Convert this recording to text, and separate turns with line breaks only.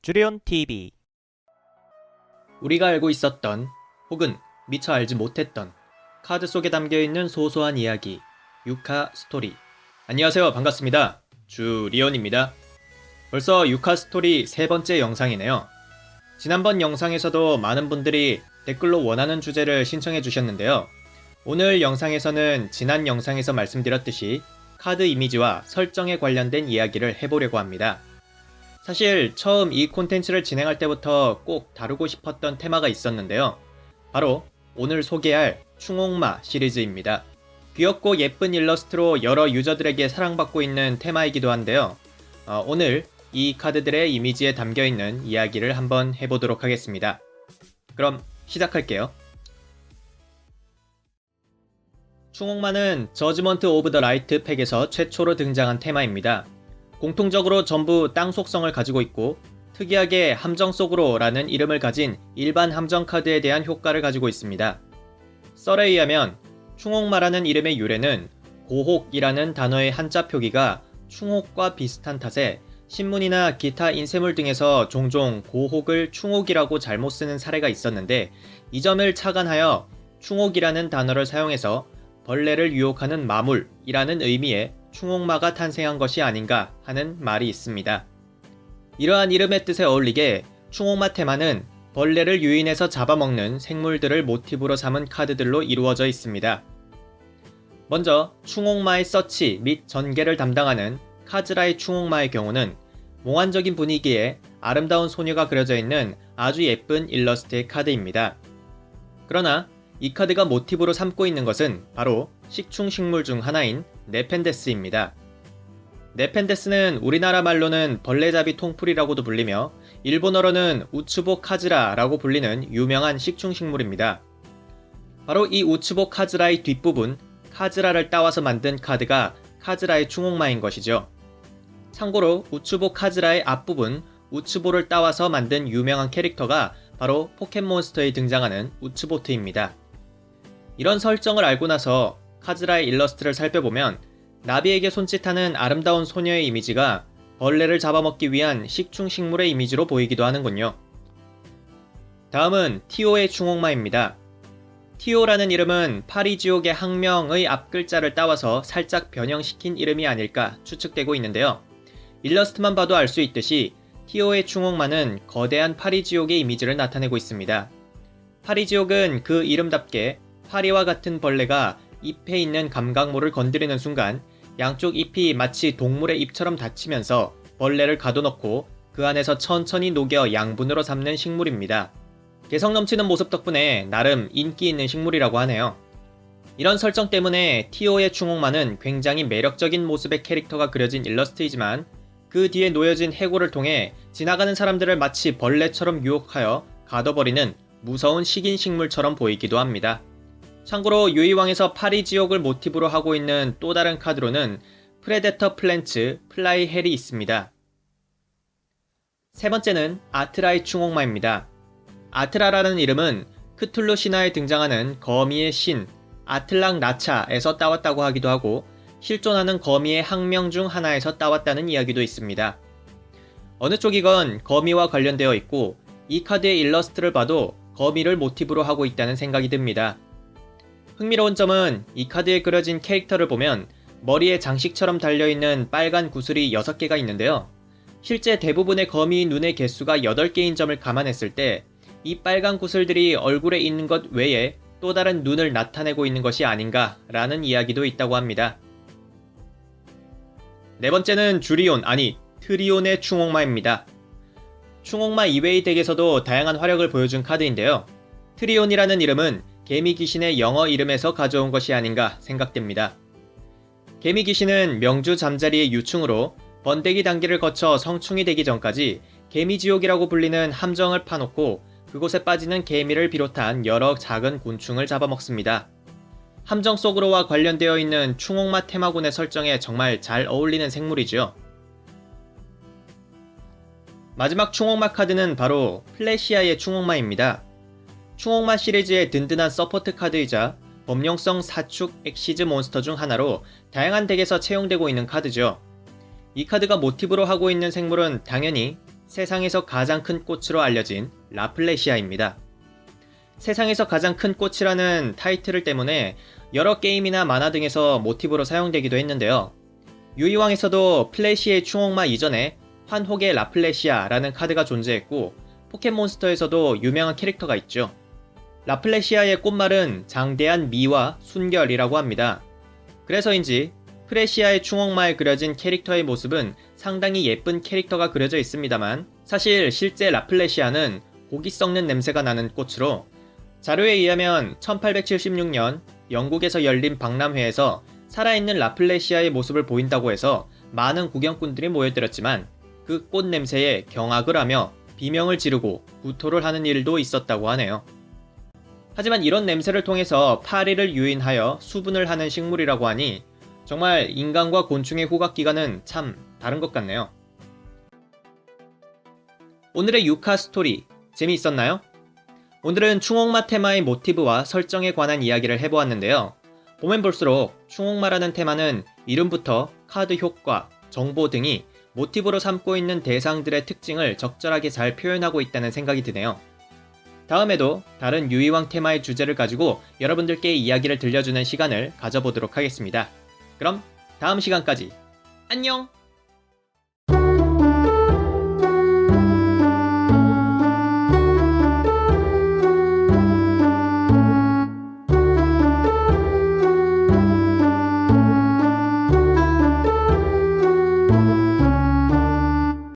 주리온 TV.
우리가 알고 있었던 혹은 미처 알지 못했던 카드 속에 담겨있는 소소한 이야기, 유카 스토리. 안녕하세요, 반갑습니다. 주리온입니다. 벌써 유카 스토리 세 번째 영상이네요. 지난번 영상에서도 많은 분들이 댓글로 원하는 주제를 신청해 주셨는데요. 오늘 영상에서는 지난 영상에서 말씀드렸듯이 카드 이미지와 설정에 관련된 이야기를 해보려고 합니다. 사실 처음 이 콘텐츠를 진행할 때부터 꼭 다루고 싶었던 테마가 있었는데요. 바로 오늘 소개할 충옥마 시리즈입니다. 귀엽고 예쁜 일러스트로 여러 유저들에게 사랑받고 있는 테마이기도 한데요. 오늘 이 카드들의 이미지에 담겨있는 이야기를 한번 해보도록 하겠습니다. 그럼 시작할게요. 충옥마는 저지먼트 오브 더 라이트 팩에서 최초로 등장한 테마입니다. 공통적으로 전부 땅 속성을 가지고 있고 특이하게 함정 속으로 라는 이름을 가진 일반 함정 카드에 대한 효과를 가지고 있습니다. 썰에 의하면 충옥마라는 이름의 유래는 고혹이라는 단어의 한자 표기가 충옥과 비슷한 탓에 신문이나 기타 인쇄물 등에서 종종 고혹을 충옥이라고 잘못 쓰는 사례가 있었는데 이 점을 착안하여 충옥이라는 단어를 사용해서 벌레를 유혹하는 마물이라는 의미의 충옥마가 탄생한 것이 아닌가 하는 말이 있습니다. 이러한 이름의 뜻에 어울리게 충옥마 테마는 벌레를 유인해서 잡아먹는 생물들을 모티브로 삼은 카드들로 이루어져 있습니다. 먼저 충옥마의 서치 및 전개를 담당하는 카즈라의 충옥마의 경우는 몽환적인 분위기에 아름다운 소녀가 그려져 있는 아주 예쁜 일러스트의 카드입니다. 그러나 이 카드가 모티브로 삼고 있는 것은 바로 식충식물 중 하나인 네펜데스입니다. 네펜데스는 우리나라 말로는 벌레잡이 통풀이라고도 불리며 일본어로는 우츠보 카즈라라고 불리는 유명한 식충식물입니다. 바로 이 우츠보 카즈라의 뒷부분 카즈라를 따와서 만든 카드가 카즈라의 충옥마인 것이죠. 참고로 우츠보 카즈라의 앞부분 우츠보를 따와서 만든 유명한 캐릭터가 바로 포켓몬스터에 등장하는 우츠보트입니다. 이런 설정을 알고 나서 카즈라의 일러스트를 살펴보면 나비에게 손짓하는 아름다운 소녀의 이미지가 벌레를 잡아먹기 위한 식충식물의 이미지로 보이기도 하는군요. 다음은 티오의 충옥마입니다. 티오라는 이름은 파리지옥의 학명의 앞글자를 따와서 살짝 변형시킨 이름이 아닐까 추측되고 있는데요. 일러스트만 봐도 알 수 있듯이 티오의 충옥마는 거대한 파리지옥의 이미지를 나타내고 있습니다. 파리지옥은 그 이름답게 파리와 같은 벌레가 잎에 있는 감각모를 건드리는 순간 양쪽 잎이 마치 동물의 잎처럼 닫히면서 벌레를 가둬놓고 그 안에서 천천히 녹여 양분으로 삼는 식물입니다. 개성 넘치는 모습 덕분에 나름 인기 있는 식물이라고 하네요. 이런 설정 때문에 티오의 충옥마는 굉장히 매력적인 모습의 캐릭터가 그려진 일러스트이지만 그 뒤에 놓여진 해골을 통해 지나가는 사람들을 마치 벌레처럼 유혹하여 가둬버리는 무서운 식인 식물처럼 보이기도 합니다. 참고로 유이왕에서 파리지옥을 모티브로 하고 있는 또 다른 카드로는 프레데터 플랜츠 플라이 헬이 있습니다. 세 번째는 아트라의 충옥마입니다. 아트라라는 이름은 크툴루 신화에 등장하는 거미의 신 아틀랑 나차에서 따왔다고 하기도 하고 실존하는 거미의 학명 중 하나에서 따왔다는 이야기도 있습니다. 어느 쪽이건 거미와 관련되어 있고 이 카드의 일러스트를 봐도 거미를 모티브로 하고 있다는 생각이 듭니다. 흥미로운 점은 이 카드에 그려진 캐릭터를 보면 머리에 장식처럼 달려있는 빨간 구슬이 6개가 있는데요. 실제 대부분의 거미 눈의 개수가 8개인 점을 감안했을 때 이 빨간 구슬들이 얼굴에 있는 것 외에 또 다른 눈을 나타내고 있는 것이 아닌가 라는 이야기도 있다고 합니다. 네 번째는 트리온의 충옥마입니다. 충옥마 이외의 덱에서도 다양한 활약을 보여준 카드인데요. 트리온이라는 이름은 개미 귀신의 영어 이름에서 가져온 것이 아닌가 생각됩니다. 개미 귀신은 명주 잠자리의 유충으로 번데기 단계를 거쳐 성충이 되기 전까지 개미지옥이라고 불리는 함정을 파놓고 그곳에 빠지는 개미를 비롯한 여러 작은 곤충을 잡아먹습니다. 함정 속으로와 관련되어 있는 충옥마 테마군의 설정에 정말 잘 어울리는 생물이죠. 마지막 충옥마 카드는 바로 플래시아의 충옥마입니다. 충옥마 시리즈의 든든한 서포트 카드이자 범용성 사축 엑시즈 몬스터 중 하나로 다양한 덱에서 채용되고 있는 카드죠. 이 카드가 모티브로 하고 있는 생물은 당연히 세상에서 가장 큰 꽃으로 알려진 라플레시아입니다. 세상에서 가장 큰 꽃이라는 타이틀을 때문에 여러 게임이나 만화 등에서 모티브로 사용되기도 했는데요. 유이왕에서도 플래시의 충옥마 이전에 환혹의 라플레시아라는 카드가 존재했고, 포켓몬스터에서도 유명한 캐릭터가 있죠. 라플레시아의 꽃말은 장대한 미와 순결이라고 합니다. 그래서인지 프레시아의 충옥마에 그려진 캐릭터의 모습은 상당히 예쁜 캐릭터가 그려져 있습니다만, 사실 실제 라플레시아는 고기 썩는 냄새가 나는 꽃으로, 자료에 의하면 1876년 영국에서 열린 박람회에서 살아있는 라플레시아의 모습을 보인다고 해서 많은 구경꾼들이 모여들었지만, 그 꽃 냄새에 경악을 하며 비명을 지르고 구토를 하는 일도 있었다고 하네요. 하지만 이런 냄새를 통해서 파리를 유인하여 수분을 하는 식물이라고 하니 정말 인간과 곤충의 후각기관은 참 다른 것 같네요. 오늘의 유카 스토리 재미있었나요? 오늘은 충옥마 테마의 모티브와 설정에 관한 이야기를 해보았는데요. 보면 볼수록 충옥마라는 테마는 이름부터 카드 효과, 정보 등이 모티브로 삼고 있는 대상들의 특징을 적절하게 잘 표현하고 있다는 생각이 드네요. 다음에도 다른 유이왕 테마의 주제를 가지고 여러분들께 이야기를 들려주는 시간을 가져보도록 하겠습니다. 그럼 다음 시간까지 안녕!